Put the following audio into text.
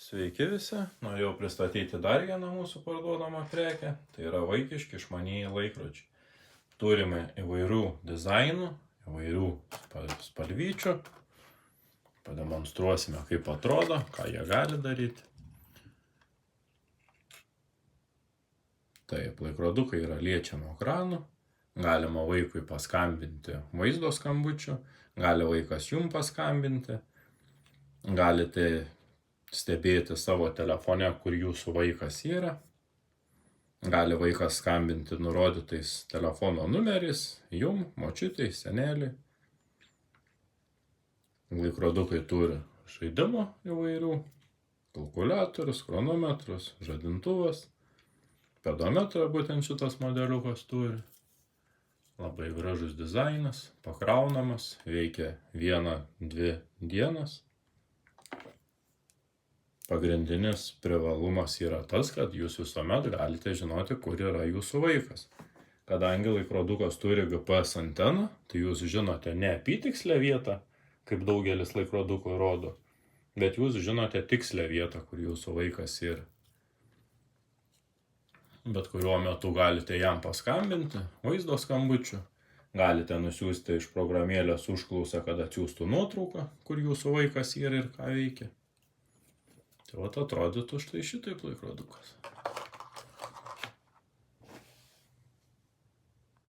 Sveiki visi, norėjau pristatyti dar vieną mūsų parduodamą prekę, tai yra vaikiški išmanieji laikrodžiai. Turime įvairių dizainų, įvairių spalvyčių, pademonstruosime kaip atrodo, ką jie gali daryti. Taip, laikrodukai yra liečiamo ekrano, galima vaikui paskambinti vaizdo skambučiu, gali vaikas jum paskambinti, galite stebėti savo telefone, kur jūsų vaikas yra. Gali vaikas skambinti nurodytais telefono numeriais, jum, močiutei, seneliui. Laikrodukai turi žaidimų įvairių, kalkuliatorius, chronometrus, žadintuvas, pedometrą būtent šitas modeliukas turi. Labai gražus dizainas, pakraunamas, veikia 1-2 dienas. Pagrindinis privalumas yra tas, kad jūs visuomet galite žinoti, kur yra jūsų vaikas. Kadangi laikrodukas turi GPS anteną, tai jūs žinote ne apytikslę vietą, kaip daugelis laikrodukų rodo, bet jūs žinote tikslę vietą, kur jūsų vaikas yra. Bet kuriuo metu galite jam paskambinti vaizdo skambučiu, galite nusiųsti iš programėlės užklausą, kad atsiųstų nuotrauką, kur jūsų vaikas yra ir ką veikia. Tai atrodytų štai šitaip laikrodukas.